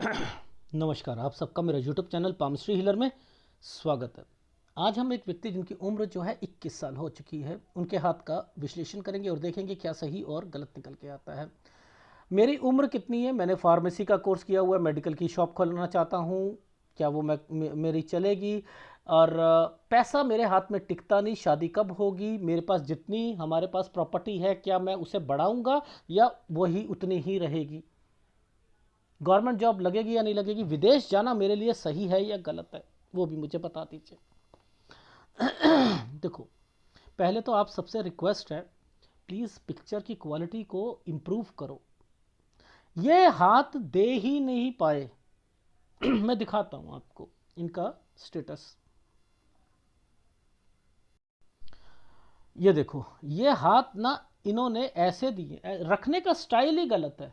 नमस्कार, आप सबका मेरा यूट्यूब चैनल पामश्री हीलर में स्वागत है। आज हम एक व्यक्ति जिनकी उम्र जो है 21 साल हो चुकी है, उनके हाथ का विश्लेषण करेंगे और देखेंगे क्या सही और गलत निकल के आता है। मेरी उम्र कितनी है? मैंने फार्मेसी का कोर्स किया हुआ है, मेडिकल की शॉप खोलना चाहता हूँ, क्या वो मेरी चलेगी? और पैसा मेरे हाथ में टिकता नहीं, शादी कब होगी? मेरे पास जितनी हमारे पास प्रॉपर्टी है, क्या मैं उसे बढ़ाऊंगा या वही उतनी ही रहेगी? गवर्नमेंट जॉब लगेगी या नहीं लगेगी? विदेश जाना मेरे लिए सही है या गलत है, वो भी मुझे बता दीजिए। देखो, पहले तो आप सबसे रिक्वेस्ट है, प्लीज़ पिक्चर की क्वालिटी को इम्प्रूव करो। ये हाथ दे ही नहीं पाए। मैं दिखाता हूं आपको इनका स्टेटस। ये देखो, ये हाथ ना इन्होंने ऐसे दिए, रखने का स्टाइल ही गलत है।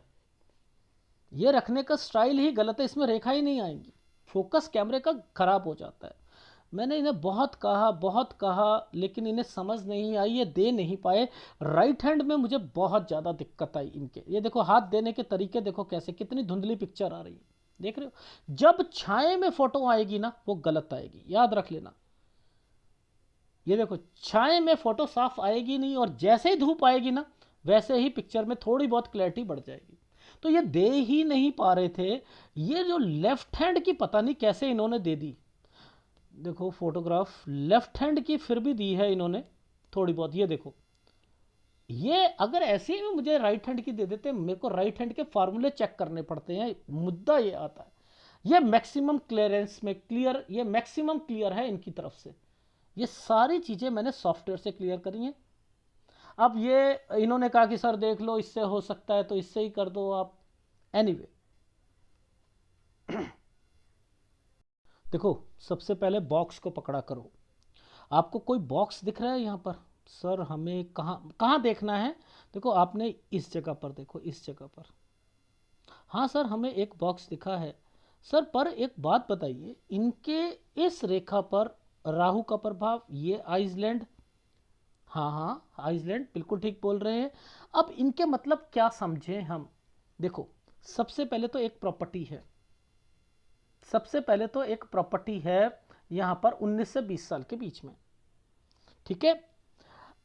ये रखने का स्टाइल ही गलत है, इसमें रेखा ही नहीं आएंगी, फोकस कैमरे का खराब हो जाता है। मैंने इन्हें बहुत कहा लेकिन इन्हें समझ नहीं आई, ये दे नहीं पाए। राइट हैंड में मुझे बहुत ज़्यादा दिक्कत आई इनके। ये देखो, हाथ देने के तरीके देखो कैसे, कितनी धुंधली पिक्चर आ रही है, देख रहे हो? जब छाए में फोटो आएगी ना, वो गलत आएगी, याद रख लेना। ये देखो, छाए में फोटो साफ आएगी नहीं, और जैसे ही धूप आएगी ना, वैसे ही पिक्चर में थोड़ी बहुत क्लैरिटी बढ़ जाएगी। तो ये दे ही नहीं पा रहे थे। ये जो लेफ्ट हैंड की पता नहीं कैसे इन्होंने दे दी। देखो फोटोग्राफ लेफ्ट हैंड की फिर भी दी है इन्होंने थोड़ी बहुत। ये देखो, ये अगर ऐसे ही मुझे राइट हैंड की दे देते, मेरे को राइट हैंड के फार्मूले चेक करने पड़ते हैं। मुद्दा ये आता है, ये मैक्सिमम क्लियरेंस में क्लियर, ये मैक्सिमम क्लियर है इनकी तरफ से। ये सारी चीज़ें मैंने सॉफ्टवेयर से क्लियर करी हैं। अब ये इन्होंने कहा कि सर देख लो, इससे हो सकता है तो इससे ही कर दो आप। एनीवे देखो, सबसे पहले बॉक्स को पकड़ा करो। आपको कोई बॉक्स दिख रहा है यहाँ पर? सर हमें कहाँ कहाँ देखना है? देखो, आपने इस जगह पर देखो, इस जगह पर। हाँ सर, हमें एक बॉक्स दिखा है। सर पर एक बात बताइए, इनके इस रेखा पर राहु का प्रभाव, ये आइसलैंड। हाँ हाँ, आइसलैंड बिल्कुल ठीक बोल रहे हैं। अब इनके मतलब क्या समझें हम? देखो, सबसे पहले तो एक प्रॉपर्टी है, सबसे पहले तो एक प्रॉपर्टी है यहाँ पर 19 से 20 साल के बीच में, ठीक है?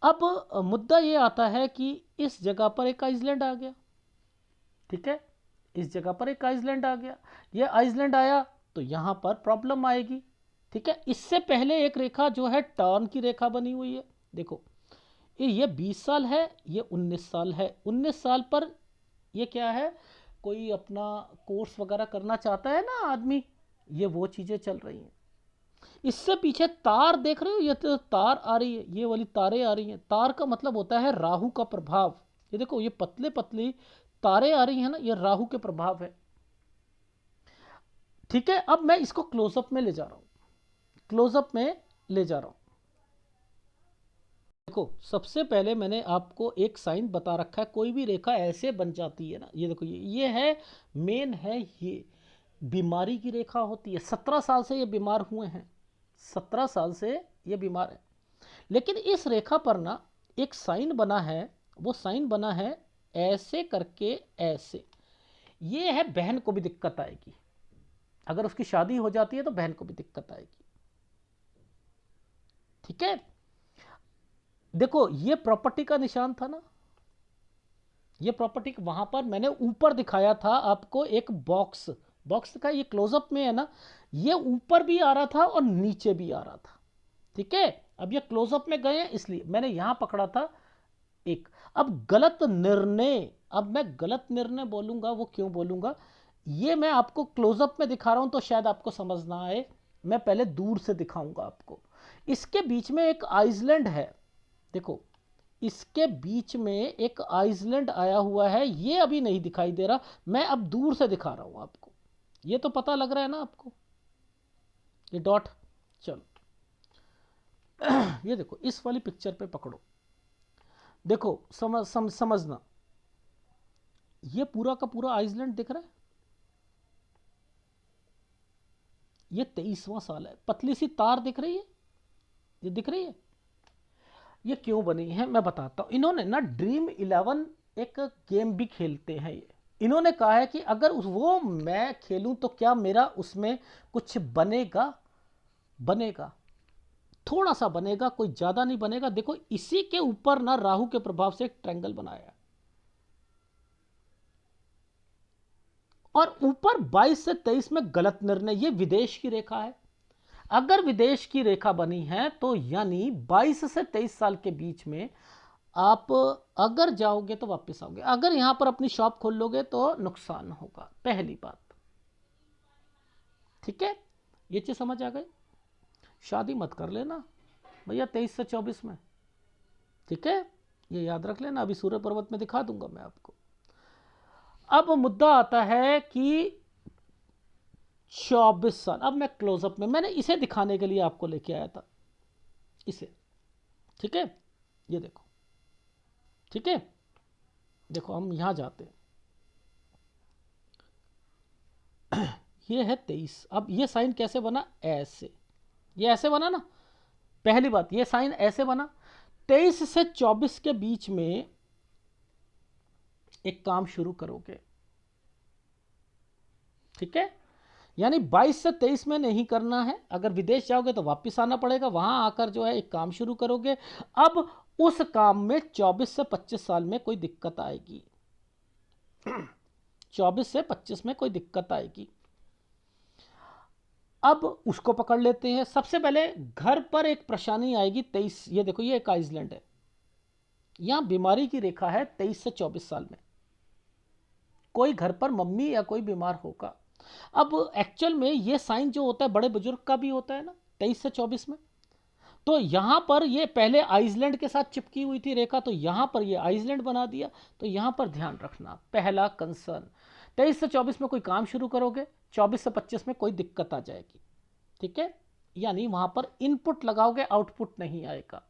अब मुद्दा ये आता है कि इस जगह पर एक आइसलैंड आ गया, ठीक है? इस जगह पर एक आइसलैंड आ गया, ये आइसलैंड आया तो यहाँ पर प्रॉब्लम आएगी, ठीक है? इससे पहले एक रेखा जो है टर्न की रेखा बनी हुई है, देखो, ये 20 साल है, ये 19 साल है। 19 साल पर ये क्या है, कोई अपना कोर्स वगैरह करना चाहता है ना आदमी, ये वो चीज़ें चल रही हैं। इससे पीछे तार देख रहे हो, ये तो तार आ रही है, ये वाली तारें आ रही हैं। तार का मतलब होता है राहु का प्रभाव। ये देखो, ये पतले पतली तारें आ रही हैं ना, ये राहु के प्रभाव है, ठीक है? अब मैं इसको क्लोजअप में ले जा रहा हूं, क्लोजअप में ले जा रहा हूं। देखो, सबसे पहले मैंने आपको एक साइन बता रखा है, कोई भी रेखा ऐसे बन जाती है ना, ये देखो, ये है मेन है, ये बीमारी की रेखा होती है। 17 साल से ये बीमार हुए हैं, 17 साल से ये बीमार है। लेकिन इस रेखा पर ना एक साइन बना है, वो साइन बना है ऐसे करके, ऐसे। ये है, बहन को भी दिक्कत आएगी, अगर उसकी शादी हो जाती है तो बहन को भी दिक्कत आएगी, ठीक है? देखो, ये प्रॉपर्टी का निशान था ना, ये प्रॉपर्टी वहां पर मैंने ऊपर दिखाया था आपको एक बॉक्स, बॉक्स का ये क्लोजअप में है ना, ये ऊपर भी आ रहा था और नीचे भी आ रहा था, ठीक है? अब ये क्लोजअप में गए हैं इसलिए मैंने यहां पकड़ा था एक। अब गलत निर्णय, अब मैं गलत निर्णय बोलूंगा, वो क्यों बोलूंगा, ये मैं आपको क्लोजअप में दिखा रहा हूं तो शायद आपको समझ ना आए, मैं पहले दूर से दिखाऊंगा आपको। इसके बीच में एक आइसलैंड है, देखो, इसके बीच में एक आइसलैंड आया हुआ है, ये अभी नहीं दिखाई दे रहा, मैं अब दूर से दिखा रहा हूं आपको। ये तो पता लग रहा है ना आपको, ये डॉट। चलो, ये देखो, इस वाली पिक्चर पे पकड़ो, देखो, समझना, ये पूरा का पूरा आइसलैंड दिख रहा है, ये 23वां साल है। पतली सी तार दिख रही है, ये दिख रही है। ये क्यों बनी है मैं बताता हूँ। इन्होंने ना ड्रीम 11 एक गेम भी खेलते हैं ये, इन्होंने कहा है कि अगर वो मैं खेलूं तो क्या मेरा उसमें कुछ बनेगा? बनेगा, थोड़ा सा बनेगा, कोई ज्यादा नहीं बनेगा। देखो इसी के ऊपर ना राहु के प्रभाव से एक ट्रायंगल बनाया और ऊपर 22 से 23 में गलत निर्णय, ये विदेश की रेखा है। अगर विदेश की रेखा बनी है तो यानी 22 से 23 साल के बीच में आप अगर जाओगे तो वापस आओगे, अगर यहां पर अपनी शॉप खोल लोगे तो नुकसान होगा, पहली बात। ठीक है, ये चीज समझ आ गई। शादी मत कर लेना भैया 23 से 24 में, ठीक है, ये याद रख लेना। अभी सूर्य पर्वत में दिखा दूंगा मैं आपको। अब मुद्दा आता है कि 24 साल, अब मैं क्लोजअप में मैंने इसे दिखाने के लिए आपको लेके आया था, इसे, ठीक है, ये देखो, ठीक है, देखो हम यहां जाते हैं, ये है 23। अब ये साइन कैसे बना? ऐसे, ये ऐसे बना ना, पहली बात ये साइन ऐसे बना। 23 से 24 के बीच में एक काम शुरू करोगे, ठीक है, यानी 22 से 23 में नहीं करना है। अगर विदेश जाओगे तो वापस आना पड़ेगा, वहां आकर जो है एक काम शुरू करोगे। अब उस काम में 24 से 25 साल में कोई दिक्कत आएगी, 24 से 25 में कोई दिक्कत आएगी। अब उसको पकड़ लेते हैं। सबसे पहले घर पर एक परेशानी आएगी 23, ये देखो ये एक आइसलैंड है, यहां बीमारी की रेखा है 23 से 24 साल में, कोई घर पर मम्मी या कोई बीमार होगा। अब एक्चुअल में ये साइन जो होता है बड़े बुजुर्ग का भी होता है ना 23 से 24 में, तो यहां पर ये पहले आइसलैंड के साथ चिपकी हुई थी रेखा, तो यहां पर ये आइसलैंड बना दिया। तो यहां पर ध्यान रखना, पहला कंसर्न 23 से 24 में कोई काम शुरू करोगे, 24 से 25 में कोई दिक्कत आ जाएगी, ठीक है, यानी वहां पर इनपुट लगाओगे आउटपुट नहीं आएगा,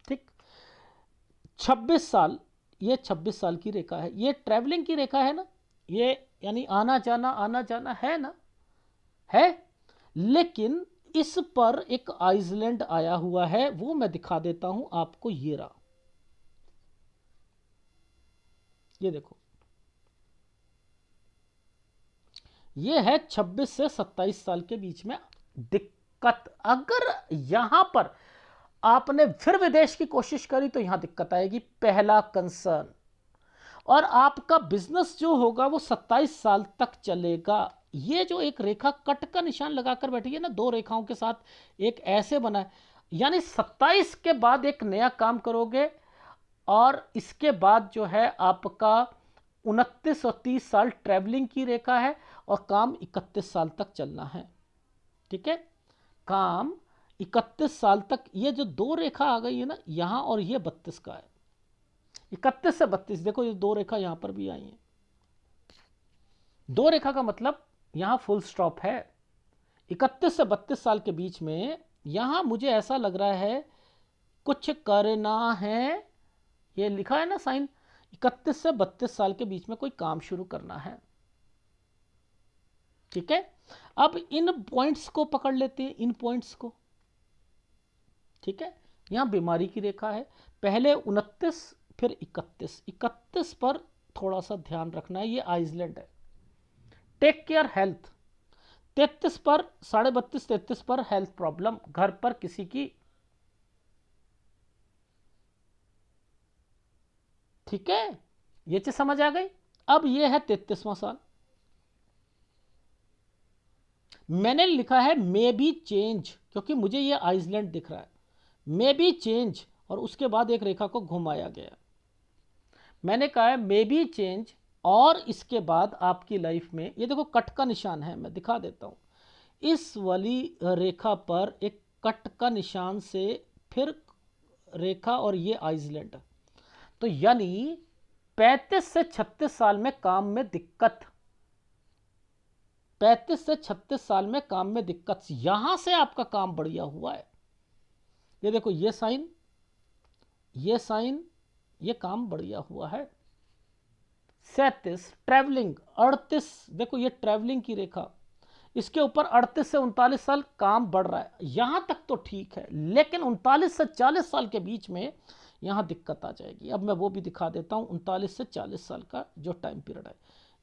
ठीक। 26 साल, ये 26 साल की रेखा है, ये ट्रैवलिंग की रेखा है ना, ये यानी आना जाना है ना, है, लेकिन इस पर एक आइसलैंड आया हुआ है, वो मैं दिखा देता हूं आपको, ये रहा, ये देखो, ये है 26 से 27 साल के बीच में दिक्कत। अगर यहां पर आपने फिर विदेश की कोशिश करी तो यहां दिक्कत आएगी, पहला कंसर्न। और आपका बिजनेस जो होगा वो 27 साल तक चलेगा। ये जो एक रेखा कट का निशान लगाकर बैठी है ना, दो रेखाओं के साथ एक ऐसे बना है, यानी 27 के बाद एक नया काम करोगे और इसके बाद जो है आपका 29 और 30 साल ट्रैवलिंग की रेखा है और काम 31 साल तक चलना है, ठीक है, काम 31 साल तक। ये जो दो रेखा आ गई है ना यहां, और ये 32 का है, 31 से 32, देखो ये दो रेखा यहां पर भी आई है, दो रेखा का मतलब यहां फुल स्टॉप है। 31 से 32 साल के बीच में यहां मुझे ऐसा लग रहा है कुछ करना है, ये लिखा है ना साइन, 31 से 32 साल के बीच में कोई काम शुरू करना है, ठीक है। अब इन पॉइंट्स को पकड़ लेते हैं, इन पॉइंट्स को, ठीक है। यहां बीमारी की रेखा है, पहले 29 फिर 31, 31 पर थोड़ा सा ध्यान रखना है, ये आइसलैंड है, टेक केयर हेल्थ। 33 पर 32.5 33 पर हेल्थ प्रॉब्लम, घर पर किसी की, ठीक है, ये चीज समझ आ गई। अब ये है 33वां साल, मैंने लिखा है मे बी चेंज, क्योंकि मुझे ये आइसलैंड दिख रहा है, मे बी चेंज, और उसके बाद एक रेखा को घुमाया गया, मैंने कहा है मे बी चेंज, और इसके बाद आपकी लाइफ में ये देखो कट का निशान है, मैं दिखा देता हूं, इस वाली रेखा पर एक कट का निशान से फिर रेखा और ये आइसलैंड, तो यानी 35 से 36 साल में काम में दिक्कत, 35 से 36 साल में काम में दिक्कत, यहां से आपका काम बढ़िया हुआ है। ये देखो ये साइन, ये साइन, ये काम बढ़िया हुआ है। 37 ट्रैवलिंग, 38 देखो ये ट्रैवलिंग की रेखा, इसके ऊपर 38 से 39 साल काम बढ़ रहा है, यहां तक तो ठीक है, लेकिन 39 से 40 साल के बीच में यहां दिक्कत आ जाएगी। अब मैं वो भी दिखा देता हूं, 39 से 40 साल का जो टाइम पीरियड है,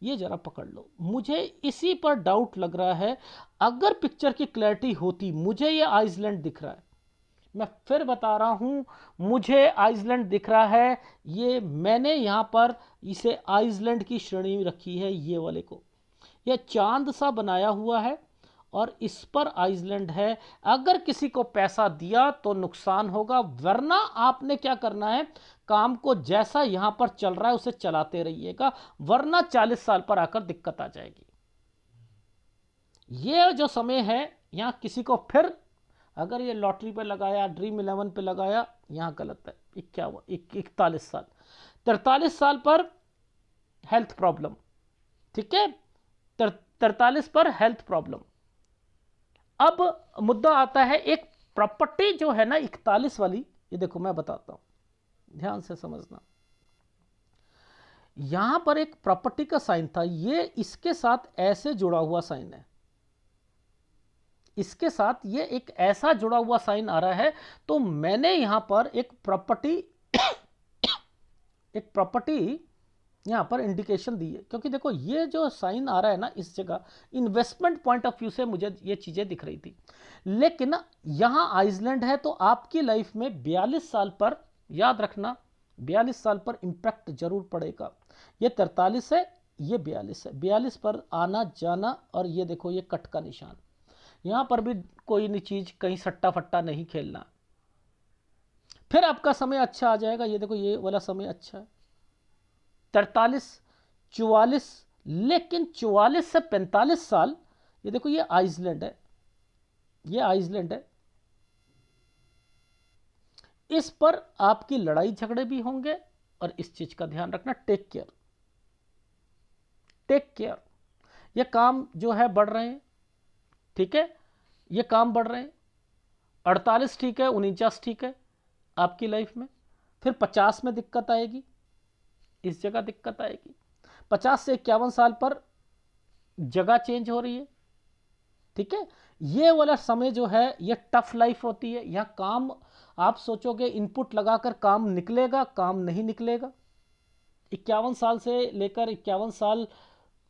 ये जरा पकड़ लो, मुझे इसी पर डाउट लग रहा है। अगर पिक्चर की क्लैरिटी होती, मुझे ये आइसलैंड दिख रहा है, मैं फिर बता रहा हूं, मुझे आइसलैंड दिख रहा है। ये मैंने यहां पर इसे आइसलैंड की श्रेणी में रखी है, ये वाले को। यह चांद सा बनाया हुआ है और इस पर आइसलैंड है। अगर किसी को पैसा दिया तो नुकसान होगा, वरना आपने क्या करना है, काम को जैसा यहां पर चल रहा है उसे चलाते रहिएगा, वरना 40 साल पर आकर दिक्कत आ जाएगी। ये जो समय है, यहां किसी को फिर अगर ये लॉटरी पे लगाया, ड्रीम 11 पे लगाया, यहां गलत है। 41 साल, 43 साल पर हेल्थ प्रॉब्लम, ठीक है, 43 पर हेल्थ प्रॉब्लम। अब मुद्दा आता है एक प्रॉपर्टी जो है ना 41 वाली, ये देखो मैं बताता हूं, ध्यान से समझना। यहां पर एक प्रॉपर्टी का साइन था, ये इसके साथ ऐसे जुड़ा हुआ साइन है, इसके साथ ये एक ऐसा जुड़ा हुआ साइन आ रहा है। तो मैंने यहां पर एक प्रॉपर्टी यहां पर इंडिकेशन दी है, क्योंकि देखो ये जो साइन आ रहा है ना इस जगह, इन्वेस्टमेंट पॉइंट ऑफ व्यू से मुझे ये चीजें दिख रही थी। लेकिन यहां आइसलैंड है, तो आपकी लाइफ में 42 साल पर, याद रखना 42 साल पर इंपैक्ट जरूर पड़ेगा। ये 43 है, ये 42 है, 42 पर आना जाना, और ये देखो ये कट का निशान, यहां पर भी कोई नहीं चीज कहीं सट्टा फट्टा नहीं खेलना। फिर आपका समय अच्छा आ जाएगा, ये देखो ये वाला समय अच्छा है, 43, 44, लेकिन 44 से 45 साल, ये देखो ये आइसलैंड है, ये आइसलैंड है। इस पर आपकी लड़ाई झगड़े भी होंगे, और इस चीज का ध्यान रखना, टेक केयर, टेक केयर। ये काम जो है बढ़ रहे हैं, ठीक है, ये काम बढ़ रहे हैं। 48 ठीक है, 49 ठीक है आपकी लाइफ में। फिर 50 में दिक्कत आएगी, इस जगह दिक्कत आएगी। 50 से 51 साल पर जगह चेंज हो रही है, ठीक है। ये वाला समय जो है ये टफ लाइफ होती है, यहां काम आप सोचोगे इनपुट लगाकर काम निकलेगा, काम नहीं निकलेगा। 51 साल से लेकर 51 साल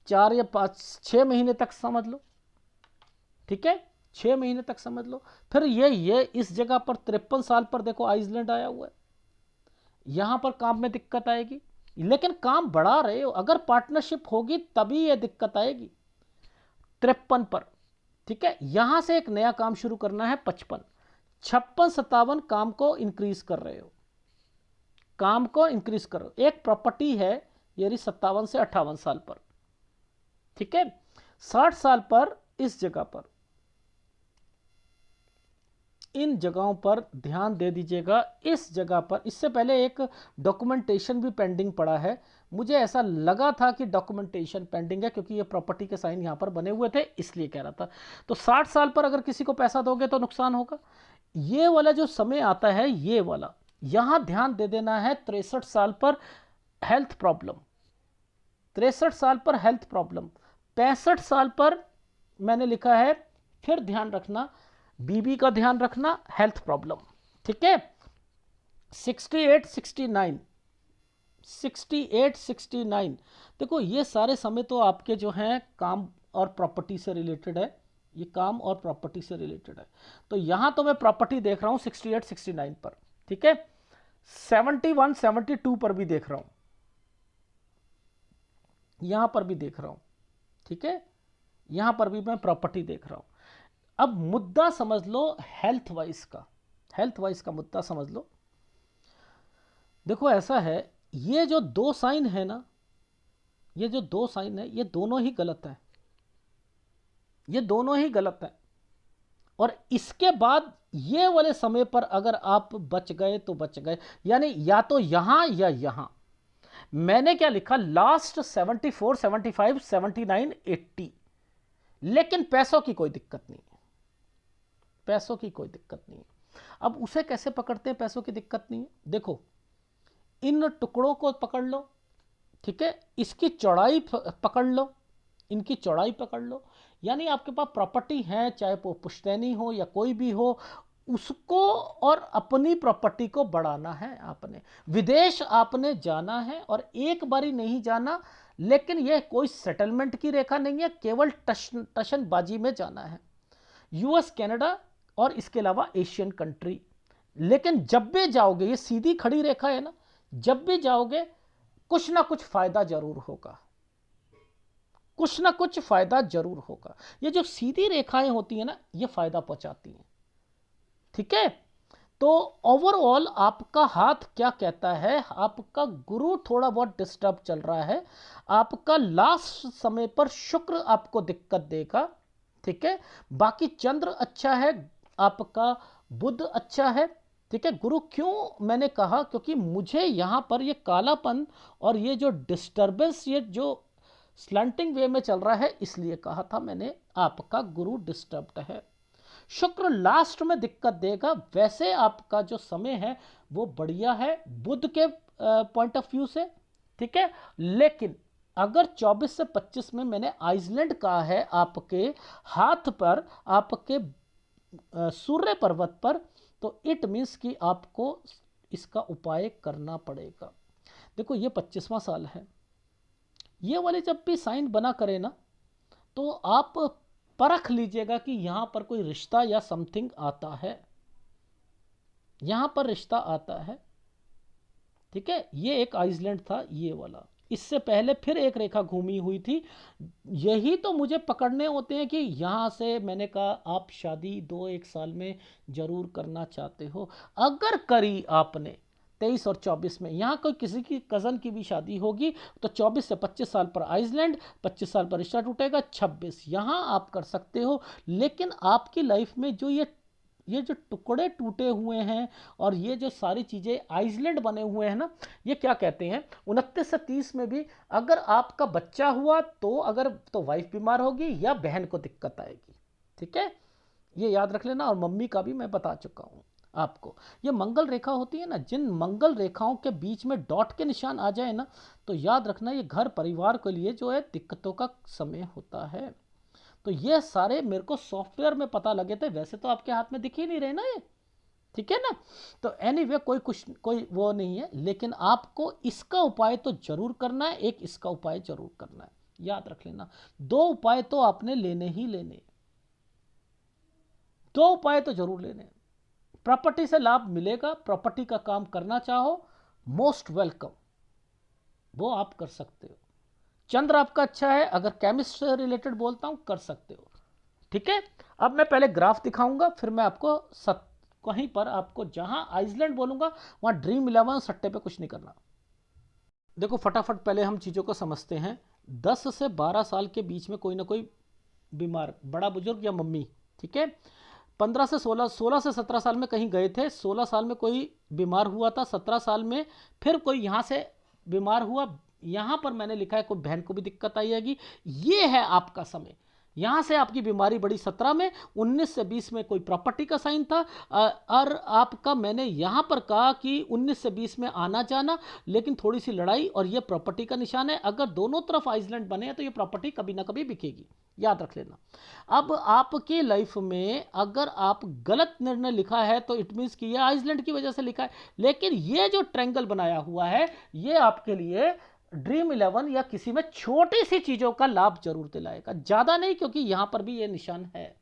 4 या 5-6 महीने तक समझ लो, ठीक है, 6 महीने तक समझ लो। फिर ये इस जगह पर 53 साल पर देखो आइसलैंड आया हुआ है, यहां पर काम में दिक्कत आएगी। लेकिन काम बढ़ा रहे हो, अगर पार्टनरशिप होगी तभी ये दिक्कत आएगी 53 पर, ठीक है। यहां से एक नया काम शुरू करना है 55, 56, 57 काम को इंक्रीज कर रहे हो, काम को इंक्रीज कर रहे हो। एक प्रॉपर्टी है ये 57 से 58 साल पर, ठीक है। 60 साल पर इस जगह पर, इन जगहों पर ध्यान दे दीजिएगा। इस जगह पर इससे पहले एक डॉक्यूमेंटेशन भी पेंडिंग पड़ा है, मुझे ऐसा लगा था कि डॉक्यूमेंटेशन पेंडिंग है, क्योंकि ये प्रॉपर्टी के साइन यहां पर बने हुए थे, इसलिए कह रहा था। तो 60 साल पर अगर किसी को पैसा दोगे तो नुकसान होगा। ये वाला जो समय आता है, ये वाला यहां ध्यान दे देना है। 63 साल पर हेल्थ प्रॉब्लम, 63 साल पर हेल्थ प्रॉब्लम, 65 साल पर मैंने लिखा है, फिर ध्यान रखना, बीबी का ध्यान रखना, हेल्थ प्रॉब्लम, ठीक है। 68, 69, 68, 69, देखो ये सारे समय तो आपके जो हैं काम और प्रॉपर्टी से रिलेटेड है, ये काम और प्रॉपर्टी से रिलेटेड है। तो यहां तो मैं प्रॉपर्टी देख रहा हूं 68, 69 पर, ठीक है। 71, 72 पर भी देख रहा हूं, यहां पर भी देख रहा हूं, ठीक है, यहां पर भी मैं प्रॉपर्टी देख रहा हूं। अब मुद्दा समझ लो हेल्थ वाइज का, हेल्थ वाइज का मुद्दा समझ लो। देखो ऐसा है, ये जो दो साइन है ना, ये जो दो साइन है, ये दोनों ही गलत है, ये दोनों ही गलत है। और इसके बाद ये वाले समय पर अगर आप बच गए तो बच गए, यानी या तो यहां या यहां। मैंने क्या लिखा, लास्ट 74, 75, 79, 80, लेकिन पैसों की कोई दिक्कत नहीं, पैसों की कोई दिक्कत नहीं। अब उसे कैसे पकड़ते हैं, पैसों की दिक्कत नहीं है। देखो इन टुकड़ों को पकड़ लो, ठीक है, इसकी चौड़ाई पकड़ लो, इनकी चौड़ाई पकड़ लो। यानी आपके पास प्रॉपर्टी है, चाहे वो पुश्तैनी हो या कोई भी हो, उसको और अपनी प्रॉपर्टी को बढ़ाना है। आपने विदेश आपने जाना है, और एक बारी नहीं जाना, लेकिन यह कोई सेटलमेंट की रेखा नहीं है, केवल टशनबाजी में जाना है। यूएस, कनाडा और इसके अलावा एशियन कंट्री। लेकिन जब भी जाओगे, ये सीधी खड़ी रेखा है ना, जब भी जाओगे कुछ ना कुछ फायदा जरूर होगा, कुछ ना कुछ फायदा जरूर होगा। ये जो सीधी रेखाएं होती है ना, ये फायदा पहुंचाती हैं। ठीक है, तो ओवरऑल आपका हाथ क्या कहता है, आपका गुरु थोड़ा बहुत डिस्टर्ब चल रहा है, आपका लास्ट समय पर शुक्र आपको दिक्कत देगा। ठीक है, बाकी चंद्र अच्छा है, आपका बुध अच्छा है। ठीक है, गुरु क्यों मैंने कहा, क्योंकि मुझे यहां पर ये कालापन और ये जो डिस्टर्बेंस, ये जो स्लैंटिंग वे में चल रहा है, इसलिए कहा था मैंने आपका गुरु डिस्टर्ब्ड है। शुक्र लास्ट में दिक्कत देगा। वैसे आपका जो समय है वो बढ़िया है बुध के पॉइंट ऑफ व्यू से। ठीक है, लेकिन अगर 24 से 25 में मैंने आइसलैंड कहा है आपके हाथ पर, आपके सूर्य पर्वत पर, तो इट मीन्स कि आपको इसका उपाय करना पड़ेगा। देखो ये 25वां साल है, ये वाले जब भी साइन बना करे ना, तो आप परख लीजिएगा कि यहां पर कोई रिश्ता या समथिंग आता है, यहां पर रिश्ता आता है। ठीक है, ये एक आइसलैंड था ये वाला, इससे पहले फिर एक रेखा घूमी हुई थी। यही तो मुझे पकड़ने होते हैं कि यहां से मैंने कहा आप शादी 2-1 साल में जरूर करना चाहते हो। अगर करी आपने 23 और 24 में, यहाँ कोई किसी की कज़न की भी शादी होगी, तो 24 से 25 साल पर आइसलैंड, 25 साल पर रिश्ता टूटेगा, 26 यहाँ आप कर सकते हो। लेकिन आपकी लाइफ में जो ये जो टुकड़े टूटे हुए हैं और ये जो सारी चीज़ें आइसलैंड बने हुए हैं ना, ये क्या कहते हैं, 29 से 30 में भी अगर आपका बच्चा हुआ तो अगर तो वाइफ बीमार होगी या बहन को दिक्कत आएगी। ठीक है, ये याद रख लेना। और मम्मी का भी मैं बता चुका हूँ आपको। ये मंगल रेखा होती है ना, जिन मंगल रेखाओं के बीच में डॉट के निशान आ जाए ना, तो याद रखना ये घर परिवार के लिए जो है दिक्कतों का समय होता है। तो ये सारे मेरे को सॉफ्टवेयर में पता लगे थे, वैसे तो आपके हाथ में दिख ही नहीं रहे ना ये। ठीक है ना, तो एनीवे कोई वो नहीं है, लेकिन आपको इसका उपाय तो जरूर करना है, एक इसका उपाय जरूर करना है, याद रख लेना। 2 उपाय तो आपने लेने ही लेने, 2 उपाय तो जरूर लेने। प्रॉपर्टी से लाभ मिलेगा, प्रॉपर्टी का काम करना चाहो, मोस्ट वेलकम, वो आप कर सकते हो। चंद्र आपका अच्छा है, अगर केमिस्ट से रिलेटेड बोलता हूं कर सकते हो। ठीक है, अब मैं पहले ग्राफ दिखाऊंगा, फिर मैं आपको कहीं पर आपको जहां आइसलैंड बोलूंगा वहां ड्रीम 11 सट्टे पे कुछ नहीं करना। देखो फटाफट पहले हम चीज़ों को समझते हैं। 10 से 12 साल के बीच में कोई ना कोई बीमार, बड़ा बुजुर्ग या मम्मी। ठीक है, 15 से 16, 16 से 17 साल में कहीं गए थे, 16 साल में कोई बीमार हुआ था, 17 साल में फिर कोई यहाँ से बीमार हुआ, यहाँ पर मैंने लिखा है कोई बहन को भी दिक्कत आई जाएगी। ये है आपका समय, यहाँ से आपकी बीमारी बढ़ी 17 में, 19 से 20 में कोई प्रॉपर्टी का साइन था, और आपका मैंने यहाँ पर कहा कि 19 से 20 में आना जाना, लेकिन थोड़ी सी लड़ाई, और ये प्रॉपर्टी का निशान है। अगर दोनों तरफ आइसलैंड बने हैं तो ये प्रॉपर्टी कभी ना कभी बिकेगी, याद रख लेना। अब आपकी लाइफ में अगर आप गलत निर्णय लिखा है तो इट मीन्स कि ये आइसलैंड की वजह से लिखा है, लेकिन ये जो ट्रायंगल बनाया हुआ है ये आपके लिए ड्रीम 11 या किसी में छोटी सी चीजों का लाभ जरूर दिलाएगा, ज्यादा नहीं, क्योंकि यहां पर भी ये निशान है,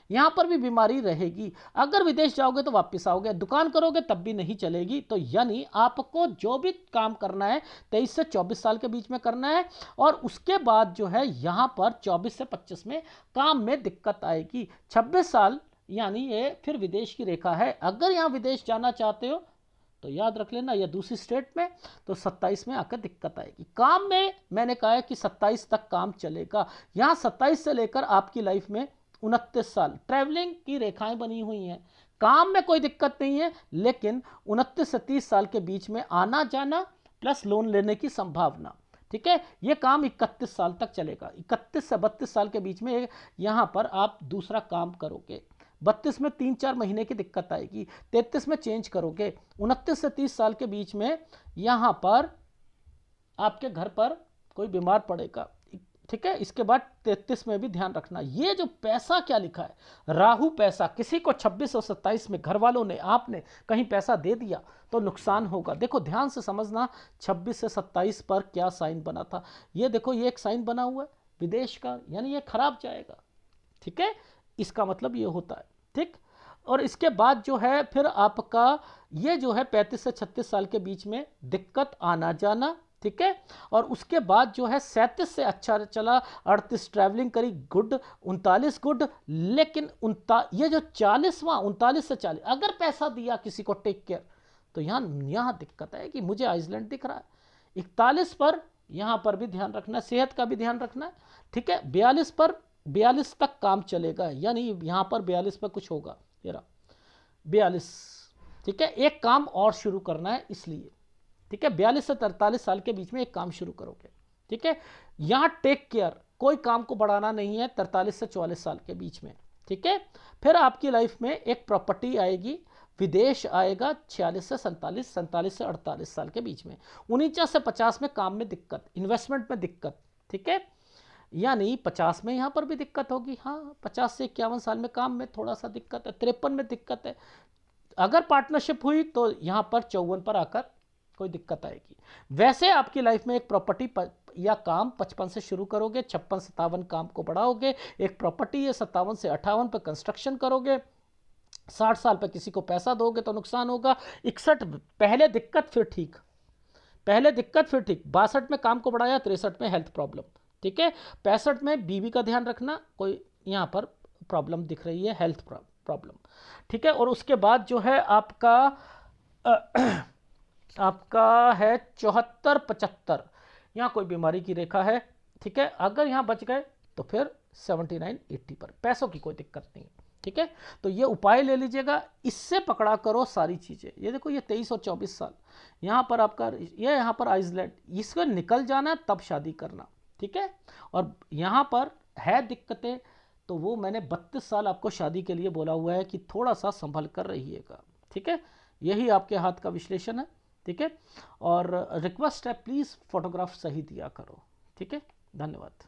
यहां पर भी बीमारी रहेगी। अगर विदेश जाओगे तो वापस आओगे, दुकान करोगे तब भी नहीं चलेगी। तो यानी आपको जो भी काम करना है 23 से 24 साल के बीच में करना है, और उसके बाद जो है यहां पर 24 से 25 में काम में दिक्कत आएगी। 26 साल यानी ये फिर विदेश की रेखा है। अगर यहां विदेश जाना चाहते हो तो याद रख लेना, या दूसरी स्टेट में, तो 27 में आकर दिक्कत आएगी। काम में मैंने कहा है कि 27 तक काम चलेगा। यहां 27 से लेकर आपकी लाइफ में 29 साल ट्रैवलिंग की रेखाएं बनी हुई हैं, काम में कोई दिक्कत नहीं है, लेकिन 29 से 30 साल के बीच में आना जाना प्लस लोन लेने की संभावना। ठीक है, यह काम 31 साल तक चलेगा। 31 से 32 साल के बीच में यहां पर आप दूसरा काम करोगे। 32 में 3-4 महीने की दिक्कत आएगी, 33 में चेंज करोगे। 29 से 30 साल के बीच में यहां पर आपके घर पर कोई बीमार पड़ेगा। ठीक है। इसके बाद 33 में भी ध्यान रखना, ये जो पैसा क्या लिखा है राहु पैसा, किसी को 26 और 27 में घर वालों ने आपने कहीं पैसा दे दिया तो नुकसान होगा। देखो ध्यान से समझना, 26 से 27 पर क्या साइन बना था, ये देखो ये एक साइन बना हुआ है विदेश का, यानी ये खराब जाएगा। ठीक है, इसका मतलब ये होता है। ठीक, और इसके बाद जो है फिर आपका ये जो है 35 से 36 साल के बीच में दिक्कत आना जाना। ठीक है, और उसके बाद जो है 37 से अच्छा चला, 38 ट्रैवलिंग करी गुड, 39 गुड, लेकिन ये जो 40वां 39 से 40 अगर पैसा दिया किसी को टेक केयर, तो यहाँ दिक्कत है कि मुझे आइसलैंड दिख रहा है। 41 पर यहाँ पर भी ध्यान रखना है, सेहत का भी ध्यान रखना है। ठीक है, 42 पर 42 तक काम चलेगा, यानी यहाँ पर 42 पर कुछ होगा, ये रहा 42। ठीक है, एक काम और शुरू करना है इसलिए। ठीक है, 42 से 43 साल के बीच में एक काम शुरू करोगे। ठीक है, यहां टेक केयर, कोई काम को बढ़ाना नहीं है 43 से 44 साल के बीच में। ठीक है, फिर आपकी लाइफ में एक प्रॉपर्टी आएगी, विदेश आएगा 46 से 47, 47 से 48 साल के बीच में। 49 से 50 में काम में दिक्कत, इन्वेस्टमेंट में दिक्कत। ठीक है, यानी 50 में यहां पर भी दिक्कत होगी, हाँ 50 से 51 साल में काम में थोड़ा सा दिक्कत है, 53 में दिक्कत है। अगर पार्टनरशिप हुई तो यहां पर 54 पर आकर कोई दिक्कत आएगी। वैसे आपकी लाइफ में एक प्रॉपर्टी या काम 55 से शुरू करोगे, 56-57 काम को बढ़ाओगे, एक प्रॉपर्टी है 57 से 58 पर कंस्ट्रक्शन करोगे, 60 साल पर किसी को पैसा दोगे तो नुकसान होगा। 61 पहले दिक्कत फिर ठीक, पहले दिक्कत फिर ठीक, 62 में काम को बढ़ाया, 63 में हेल्थ प्रॉब्लम। ठीक है, 65 में बीवी का ध्यान रखना, कोई यहाँ पर प्रॉब्लम दिख रही है, हेल्थ प्रॉब्लम। ठीक है, और उसके बाद जो है आपका आपका है 74-75, यहाँ कोई बीमारी की रेखा है। ठीक है, अगर यहाँ बच गए तो फिर 79-80 पर पैसों की कोई दिक्कत नहीं। ठीक है, तो ये उपाय ले लीजिएगा, इससे पकड़ा करो सारी चीज़ें। ये देखो ये 23 और 24 साल यहाँ पर आपका, ये यहाँ पर आइसलैंड, इसको निकल जाना तब शादी करना। ठीक है, और यहाँ पर है दिक्कतें, तो वो मैंने 32 साल आपको शादी के लिए बोला हुआ है कि थोड़ा सा संभल कर रहिएगा। ठीक है, यही आपके हाथ का विश्लेषण है। ठीक है, और रिक्वेस्ट है प्लीज़ फोटोग्राफ सही दिया करो। ठीक है, धन्यवाद।